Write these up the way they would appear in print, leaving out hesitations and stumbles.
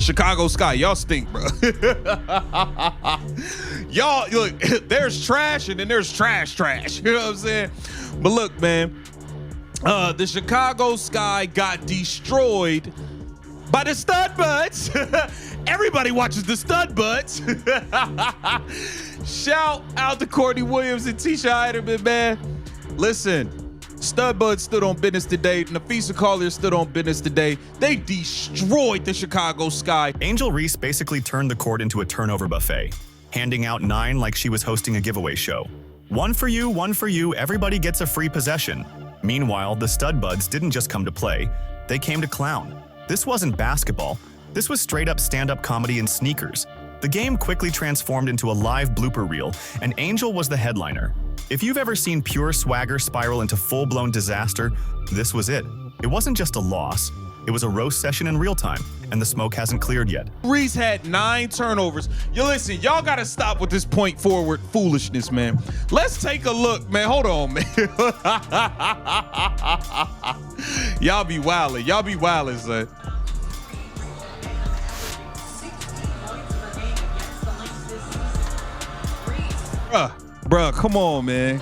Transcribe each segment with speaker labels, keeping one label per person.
Speaker 1: Chicago Sky, y'all stink, bro. Y'all, look, there's trash and then there's trash. You know what I'm saying? But look, man, the Chicago Sky got destroyed by the stud buds. Everybody watches the stud buds. Shout out to Courtney Williams and Tisha Heiderman, man. Listen, stud buds stood on business today. Nafisa Collier stood on business today. They destroyed the Chicago Sky.
Speaker 2: Angel Reese basically turned the court into a turnover buffet, handing out 9 like she was hosting a giveaway show. One for you, everybody gets a free possession. Meanwhile, the stud buds didn't just come to play, they came to clown. This wasn't basketball, this was straight-up stand-up comedy in sneakers. The game quickly transformed into a live blooper reel, and Angel was the headliner. If you've ever seen pure swagger spiral into full-blown disaster, this was it. It wasn't just a loss, it was a roast session in real time, and the smoke hasn't cleared yet.
Speaker 1: Reese had 9 turnovers. Yo, listen, y'all gotta stop with this point forward foolishness, man. Let's take a look, man. Hold on, man. Y'all be wildin', son. Bruh, come on, man.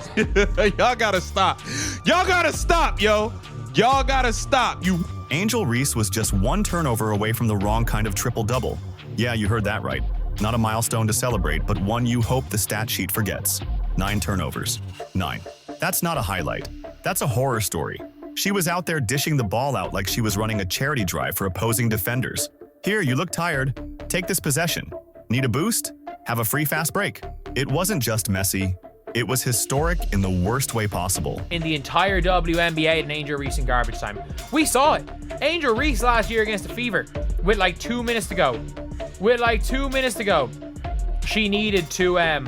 Speaker 1: Y'all gotta stop. Y'all gotta stop, yo. Y'all gotta stop.
Speaker 2: Angel Reese was just 1 turnover away from the wrong kind of triple-double. Yeah, you heard that right. Not a milestone to celebrate, but one you hope the stat sheet forgets. 9 turnovers. 9. That's not a highlight. That's a horror story. She was out there dishing the ball out like she was running a charity drive for opposing defenders. Here, you look tired. Take this possession. Need a boost? Have a free fast break. It wasn't just messy. It was historic in the worst way possible.
Speaker 3: In the entire WNBA and Angel Reese in garbage time. We saw it. Angel Reese last year against the Fever with like 2 minutes to go. She needed to, I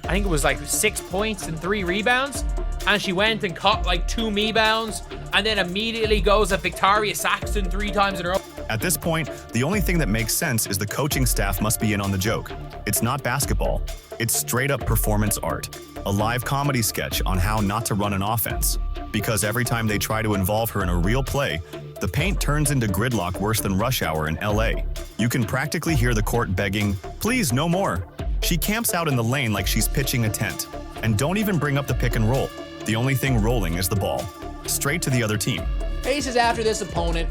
Speaker 3: think it was like 6 points and 3 rebounds. And she went and caught like 2 me-bounds and then immediately goes at Victoria Saxton 3 times in a row.
Speaker 2: At this point, the only thing that makes sense is the coaching staff must be in on the joke. It's not basketball. It's straight-up performance art. A live comedy sketch on how not to run an offense. Because every time they try to involve her in a real play, the paint turns into gridlock worse than rush hour in LA. You can practically hear the court begging, "Please, no more." She camps out in the lane like she's pitching a tent. And don't even bring up the pick and roll. The only thing rolling is the ball. Straight to the other team.
Speaker 4: Paces after this opponent,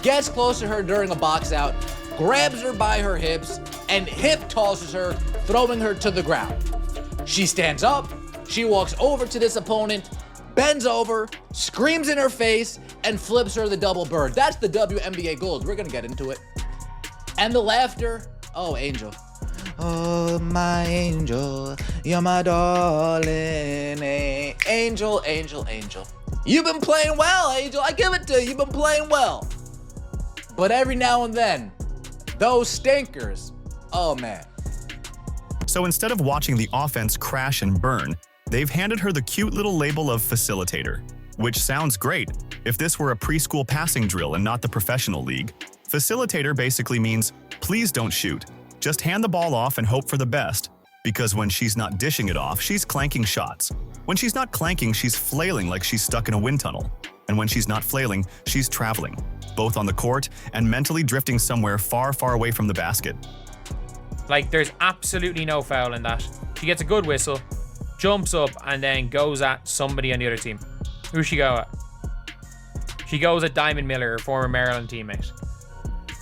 Speaker 4: gets close to her during a box out, grabs her by her hips, and hip tosses her, throwing her to the ground. She stands up, she walks over to this opponent, bends over, screams in her face, and flips her the double bird. That's the WNBA gold. We're gonna get into it. And the laughter, oh, Angel. Oh, my angel, you're my darling, angel, angel, angel. You've been playing well, Angel. I give it to you. You've been playing well. But every now and then, those stinkers, oh man.
Speaker 2: So instead of watching the offense crash and burn, they've handed her the cute little label of facilitator, which sounds great if this were a preschool passing drill and not the professional league. Facilitator basically means, please don't shoot. Just hand the ball off and hope for the best. Because when she's not dishing it off, she's clanking shots. When she's not clanking, she's flailing like she's stuck in a wind tunnel. And when she's not flailing, she's traveling, both on the court and mentally drifting somewhere far, far away from the basket.
Speaker 3: Like, there's absolutely no foul in that. She gets a good whistle, jumps up, and then goes at somebody on the other team. Who's she go at? She goes at Diamond Miller, her former Maryland teammate.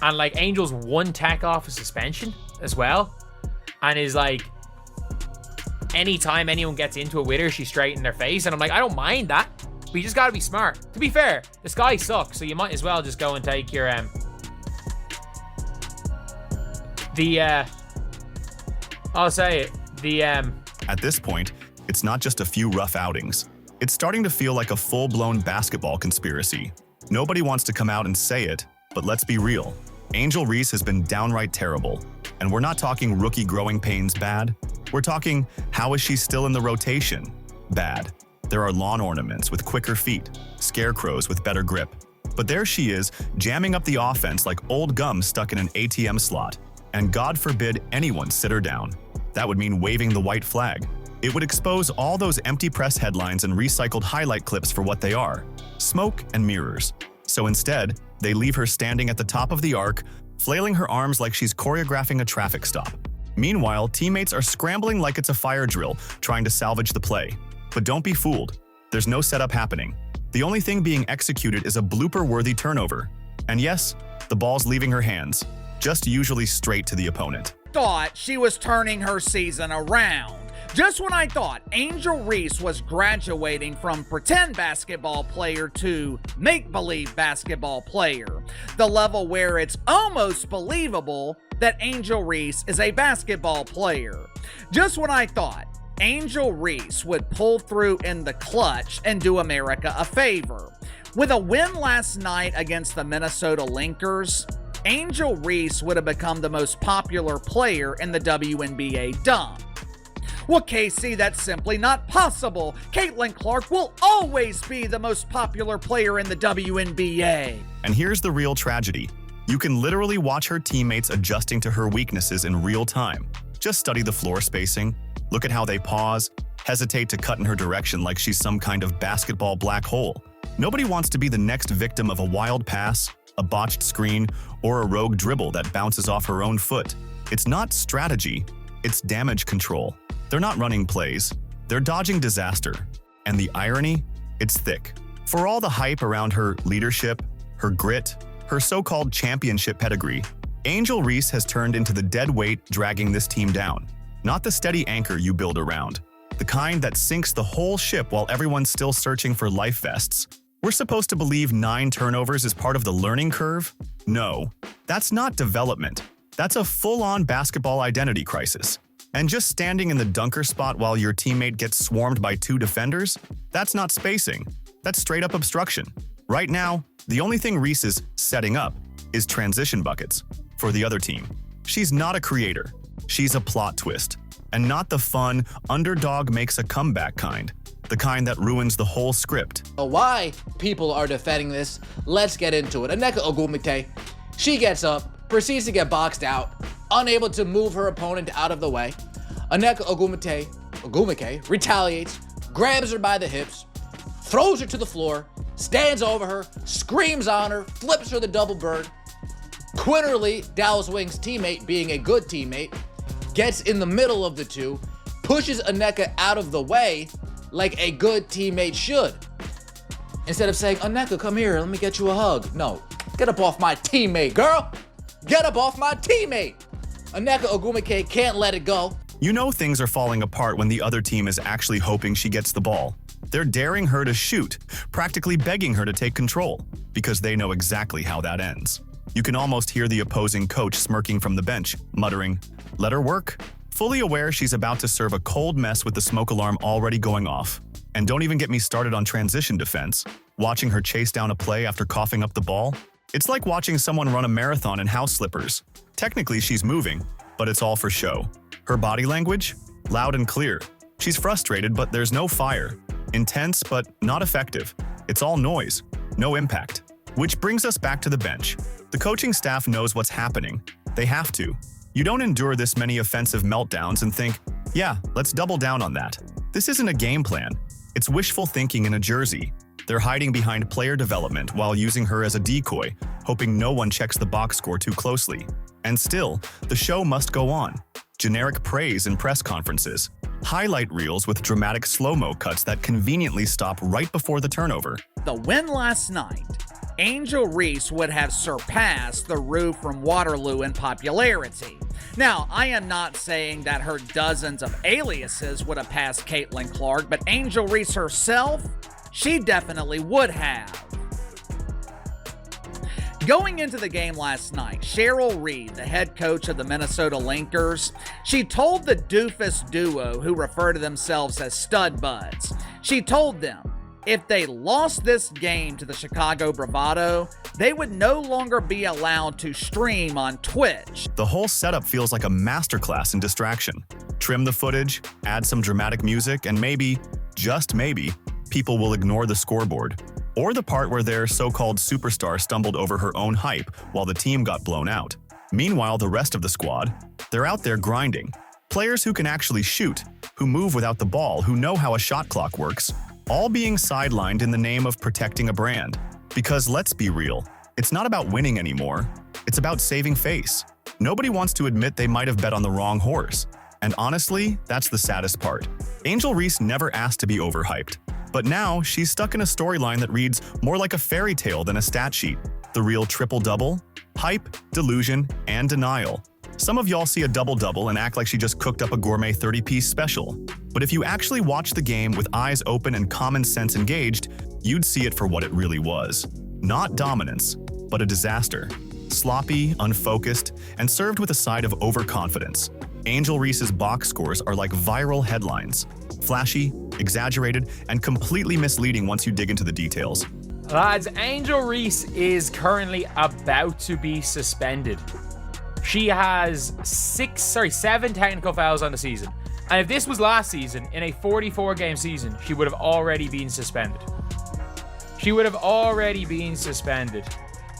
Speaker 3: And, like, Angel's 1 tech off a suspension as well. And is like, anytime anyone gets into it with her, she's straight in their face. And I'm like, I don't mind that. But you just gotta be smart. To be fair, the Sky sucks, so you might as well just go and take your I'll say it.
Speaker 2: At this point, it's not just a few rough outings. It's starting to feel like a full-blown basketball conspiracy. Nobody wants to come out and say it, but let's be real. Angel Reese has been downright terrible. And we're not talking rookie growing pains bad. We're talking, how is she still in the rotation? Bad. There are lawn ornaments with quicker feet, scarecrows with better grip. But there she is, jamming up the offense like old gum stuck in an ATM slot. And God forbid anyone sit her down. That would mean waving the white flag. It would expose all those empty press headlines and recycled highlight clips for what they are. Smoke and mirrors. So instead, they leave her standing at the top of the arc, flailing her arms like she's choreographing a traffic stop. Meanwhile, teammates are scrambling like it's a fire drill, trying to salvage the play. But don't be fooled. There's no setup happening. The only thing being executed is a blooper-worthy turnover. And yes, the ball's leaving her hands, just usually straight to the opponent.
Speaker 5: Thought she was turning her season around. Just when I thought Angel Reese was graduating from pretend basketball player to make-believe basketball player, the level where it's almost believable that Angel Reese is a basketball player. Just when I thought Angel Reese would pull through in the clutch and do America a favor. With a win last night against the Minnesota Lynx, Angel Reese would have become the most popular player in the WNBA dump. Well, Casey, that's simply not possible. Caitlin Clark will always be the most popular player in the WNBA.
Speaker 2: And here's the real tragedy. You can literally watch her teammates adjusting to her weaknesses in real time. Just study the floor spacing, look at how they pause, hesitate to cut in her direction like she's some kind of basketball black hole. Nobody wants to be the next victim of a wild pass, a botched screen, or a rogue dribble that bounces off her own foot. It's not strategy, it's damage control. They're not running plays, they're dodging disaster. And the irony? It's thick. For all the hype around her leadership, her grit, her so-called championship pedigree, Angel Reese has turned into the dead weight dragging this team down. Not the steady anchor you build around, the kind that sinks the whole ship while everyone's still searching for life vests. We're supposed to believe 9 turnovers is part of the learning curve? No, that's not development. That's a full-on basketball identity crisis. And just standing in the dunker spot while your teammate gets swarmed by 2 defenders? That's not spacing. That's straight-up obstruction. Right now, the only thing Reese is setting up is transition buckets for the other team. She's not a creator. She's a plot twist. And not the fun, underdog makes a comeback kind. The kind that ruins the whole script.
Speaker 4: Why people are defending this, let's get into it. Nneka Ogwumike, she gets up, proceeds to get boxed out, unable to move her opponent out of the way. Nneka Ogwumike retaliates, grabs her by the hips, throws her to the floor, stands over her, screams on her, flips her the double bird. Quinterly, Dallas Wings' teammate, being a good teammate, gets in the middle of the two, pushes Nneka out of the way like a good teammate should. Instead of saying, Nneka, come here, let me get you a hug. No, get up off my teammate, girl. Get up off my teammate. Nneka Ogwumike can't let it go.
Speaker 2: You know things are falling apart when the other team is actually hoping she gets the ball. They're daring her to shoot, practically begging her to take control, because they know exactly how that ends. You can almost hear the opposing coach smirking from the bench, muttering, "Let her work," fully aware she's about to serve a cold mess with the smoke alarm already going off. And don't even get me started on transition defense. Watching her chase down a play after coughing up the ball? It's like watching someone run a marathon in house slippers. Technically, she's moving, but it's all for show. Her body language? Loud and clear. She's frustrated, but there's no fire. Intense, but not effective. It's all noise, no impact. Which brings us back to the bench. The coaching staff knows what's happening. They have to. You don't endure this many offensive meltdowns and think, yeah, let's double down on that. This isn't a game plan. It's wishful thinking in a jersey. They're hiding behind player development while using her as a decoy, hoping no one checks the box score too closely. And still, the show must go on. Generic praise in press conferences. Highlight reels with dramatic slow-mo cuts that conveniently stop right before the turnover.
Speaker 5: The win last night, Angel Reese would have surpassed the Rue from Waterloo in popularity. Now, I am not saying that her dozens of aliases would have passed Caitlin Clark, but Angel Reese herself, she definitely would have. Going into the game last night, Cheryl Reed, the head coach of the Minnesota Lynx, she told the doofus duo who refer to themselves as stud buds, she told them if they lost this game to the Chicago Bravado, they would no longer be allowed to stream on Twitch.
Speaker 2: The whole setup feels like a masterclass in distraction. Trim the footage, add some dramatic music, and maybe, just maybe, people will ignore the scoreboard. Or the part where their so-called superstar stumbled over her own hype while the team got blown out. Meanwhile, the rest of the squad, they're out there grinding. Players who can actually shoot, who move without the ball, who know how a shot clock works, all being sidelined in the name of protecting a brand. Because let's be real, it's not about winning anymore. It's about saving face. Nobody wants to admit they might have bet on the wrong horse. And honestly, that's the saddest part. Angel Reese never asked to be overhyped. But now, she's stuck in a storyline that reads more like a fairy tale than a stat sheet. The real triple-double? Hype, delusion, and denial. Some of y'all see a double-double and act like she just cooked up a gourmet 30-piece special. But if you actually watch the game with eyes open and common sense engaged, you'd see it for what it really was. Not dominance, but a disaster. Sloppy, unfocused, and served with a side of overconfidence. Angel Reese's box scores are like viral headlines. Flashy, exaggerated, and completely misleading once you dig into the details.
Speaker 3: Lads, Angel Reese is currently about to be suspended. She has 7 technical fouls on the season. And if this was last season, in a 44-game season, she would have already been suspended.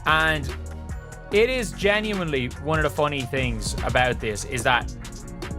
Speaker 3: And it is genuinely one of the funny things about this is that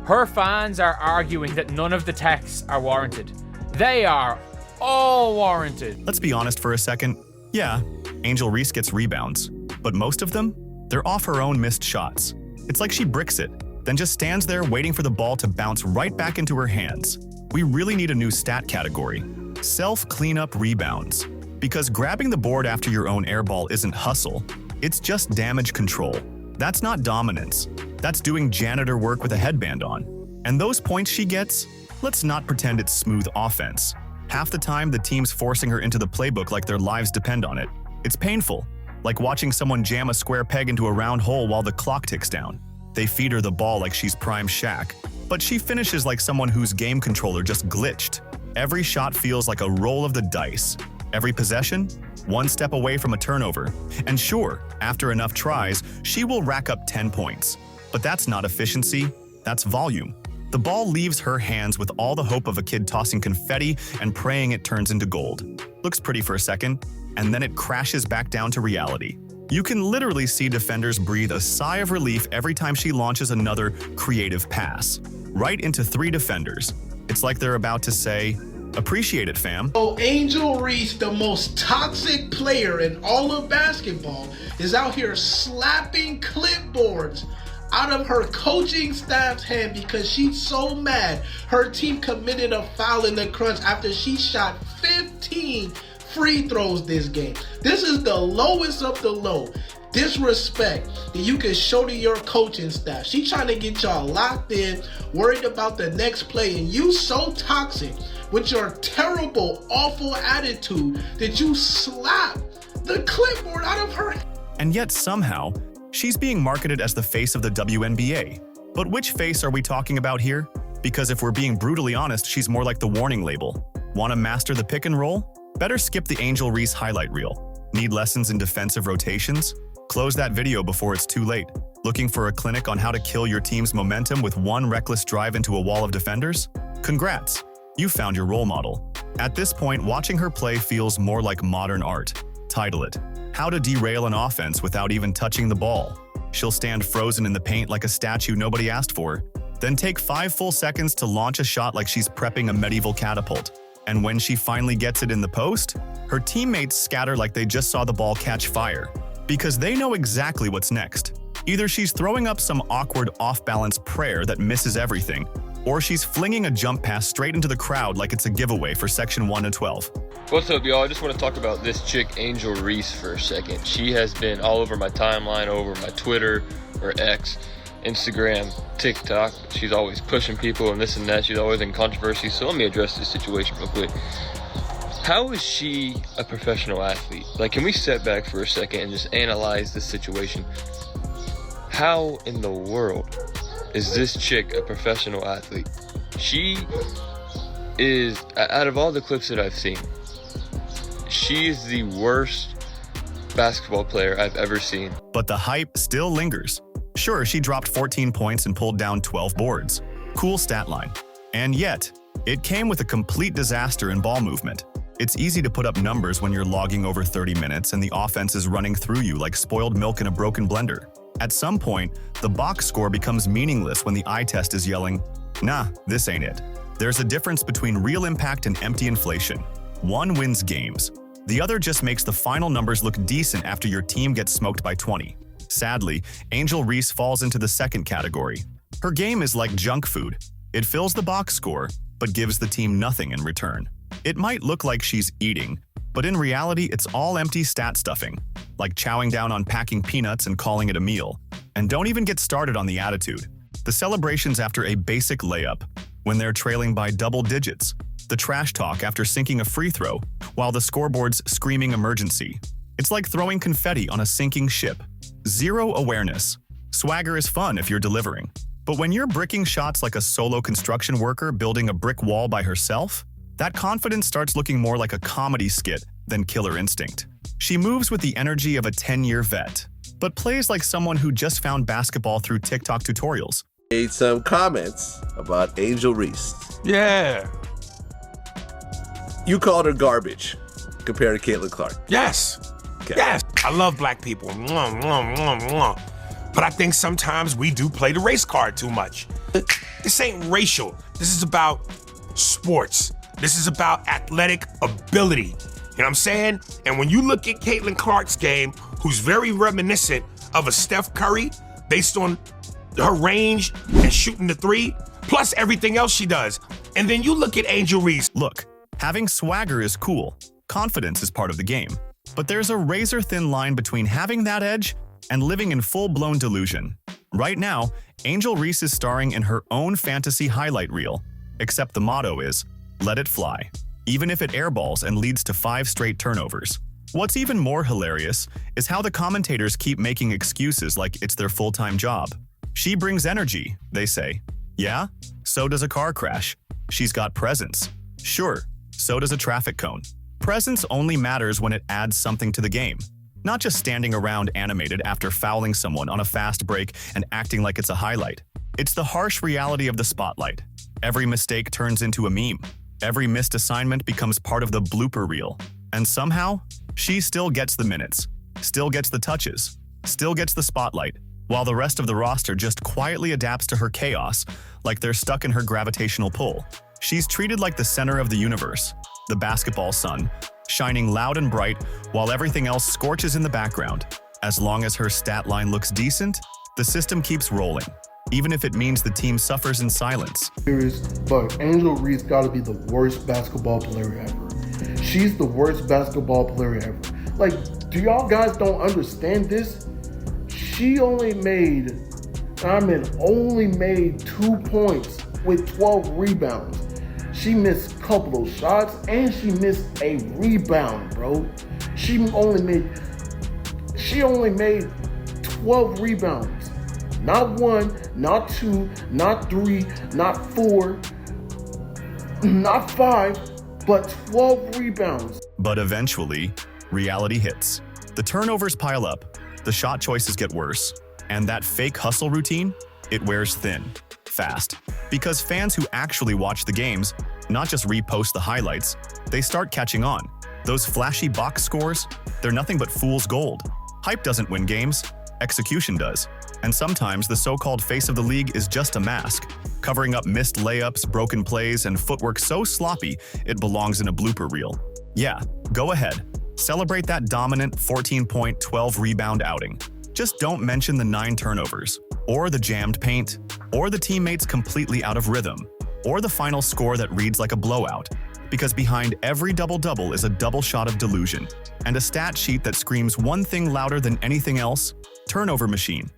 Speaker 3: her fans are arguing that none of the techs are warranted. They are all warranted.
Speaker 2: Let's be honest for a second. Yeah, Angel Reese gets rebounds, but most of them, they're off her own missed shots. It's like she bricks it, then just stands there waiting for the ball to bounce right back into her hands. We really need a new stat category: self-cleanup rebounds. Because grabbing the board after your own air ball isn't hustle, it's just damage control. That's not dominance. That's doing janitor work with a headband on. And those points she gets, let's not pretend it's smooth offense. Half the time, the team's forcing her into the playbook like their lives depend on it. It's painful, like watching someone jam a square peg into a round hole while the clock ticks down. They feed her the ball like she's prime Shaq, but she finishes like someone whose game controller just glitched. Every shot feels like a roll of the dice. Every possession, one step away from a turnover. And sure, after enough tries, she will rack up 10 points. But that's not efficiency, that's volume. The ball leaves her hands with all the hope of a kid tossing confetti and praying it turns into gold. Looks pretty for a second, and then it crashes back down to reality. You can literally see defenders breathe a sigh of relief every time she launches another creative pass. Right into 3 defenders. It's like they're about to say, "Appreciate it, fam."
Speaker 6: So Angel Reese, the most toxic player in all of basketball, is out here slapping clipboards out of her coaching staff's hand because she's so mad her team committed a foul in the crunch after she shot 15 free throws this game. This is the lowest of the low disrespect that you can show to your coaching staff. She trying to get y'all locked in, worried about the next play, and you so toxic with your terrible, awful attitude that you slap the clipboard out of her.
Speaker 2: And yet somehow, she's being marketed as the face of the WNBA. But which face are we talking about here? Because if we're being brutally honest, she's more like the warning label. Want to master the pick and roll? Better skip the Angel Reese highlight reel. Need lessons in defensive rotations? Close that video before it's too late. Looking for a clinic on how to kill your team's momentum with one reckless drive into a wall of defenders? Congrats! You found your role model. At this point, watching her play feels more like modern art. Title it, "How to Derail an Offense Without Even Touching the Ball." She'll stand frozen in the paint like a statue nobody asked for, then take 5 full seconds to launch a shot like she's prepping a medieval catapult. And when she finally gets it in the post, her teammates scatter like they just saw the ball catch fire, because they know exactly what's next. Either she's throwing up some awkward off-balance prayer that misses everything, or she's flinging a jump pass straight into the crowd like it's a giveaway for Section 1 to 12.
Speaker 7: What's up, y'all? I just want to talk about this chick, Angel Reese, for a second. She has been all over my timeline, over my Twitter or X, Instagram, TikTok. She's always pushing people and this and that. She's always in controversy. So let me address this situation real quick. How is she a professional athlete? Like, can we step back for a second and just analyze this situation? How in the world is this chick a professional athlete? She is, out of all the clips that I've seen, she is the worst basketball player I've ever seen.
Speaker 2: But the hype still lingers. Sure, she dropped 14 points and pulled down 12 boards. Cool stat line. And yet, it came with a complete disaster in ball movement. It's easy to put up numbers when you're logging over 30 minutes and the offense is running through you like spoiled milk in a broken blender. At some point, the box score becomes meaningless when the eye test is yelling, "Nah, this ain't it." There's a difference between real impact and empty inflation. One wins games. The other just makes the final numbers look decent after your team gets smoked by 20. Sadly, Angel Reese falls into the second category. Her game is like junk food. It fills the box score, but gives the team nothing in return. It might look like she's eating, but in reality it's all empty stat stuffing, like chowing down on packing peanuts and calling it a meal. And don't even get started on the attitude. The celebrations after a basic layup, when they're trailing by double digits. The trash talk after sinking a free throw, while the scoreboard's screaming emergency. It's like throwing confetti on a sinking ship. Zero awareness. Swagger is fun if you're delivering. But when you're bricking shots like a solo construction worker building a brick wall by herself, that confidence starts looking more like a comedy skit than killer instinct. She moves with the energy of a 10-year vet, but plays like someone who just found basketball through TikTok tutorials.
Speaker 8: Made some comments about Angel Reese.
Speaker 9: Yeah.
Speaker 8: You called her garbage compared to Caitlin Clark.
Speaker 9: Yes.
Speaker 8: Okay.
Speaker 9: Yes. I love black people. Mwah, mwah, mwah, mwah. But I think sometimes we do play the race card too much. This ain't racial. This is about sports. This is about athletic ability. You know what I'm saying? And when you look at Caitlin Clark's game, who's very reminiscent of a Steph Curry based on her range and shooting the three, plus everything else she does. And then you look at Angel Reese.
Speaker 2: Look, having swagger is cool. Confidence is part of the game. But there's a razor-thin line between having that edge and living in full-blown delusion. Right now, Angel Reese is starring in her own fantasy highlight reel, except the motto is, let it fly, even if it airballs and leads to 5 straight turnovers. What's even more hilarious is how the commentators keep making excuses like it's their full-time job. She brings energy, they say. Yeah? So does a car crash. She's got presence. Sure, so does a traffic cone. Presence only matters when it adds something to the game, not just standing around animated after fouling someone on a fast break and acting like it's a highlight. It's the harsh reality of the spotlight. Every mistake turns into a meme. Every missed assignment becomes part of the blooper reel. And somehow, she still gets the minutes, still gets the touches, still gets the spotlight, while the rest of the roster just quietly adapts to her chaos, like they're stuck in her gravitational pull. She's treated like the center of the universe, the basketball sun, shining loud and bright while everything else scorches in the background. As long as her stat line looks decent, the system keeps rolling, even if it means the team suffers in silence.
Speaker 10: But Angel Reese gotta be the worst basketball player ever. She's the worst basketball player ever. Like, do y'all guys don't understand this? She only made 2 points with 12 rebounds. She missed a couple of shots and she missed a rebound, bro. She only made 12 rebounds. Not 1, not 2, not 3, not 4, not 5, but 12 rebounds.
Speaker 2: But eventually, reality hits. The turnovers pile up, the shot choices get worse, and that fake hustle routine, it wears thin, fast. Because fans who actually watch the games, not just repost the highlights, they start catching on. Those flashy box scores, they're nothing but fool's gold. Hype doesn't win games, execution does. And sometimes the so-called face of the league is just a mask, covering up missed layups, broken plays, and footwork so sloppy it belongs in a blooper reel. Yeah, go ahead. Celebrate that dominant 14-point, 12-rebound outing. Just don't mention the 9 turnovers, or the jammed paint, or the teammates completely out of rhythm, or the final score that reads like a blowout. Because behind every double-double is a double shot of delusion, and a stat sheet that screams one thing louder than anything else: turnover machine.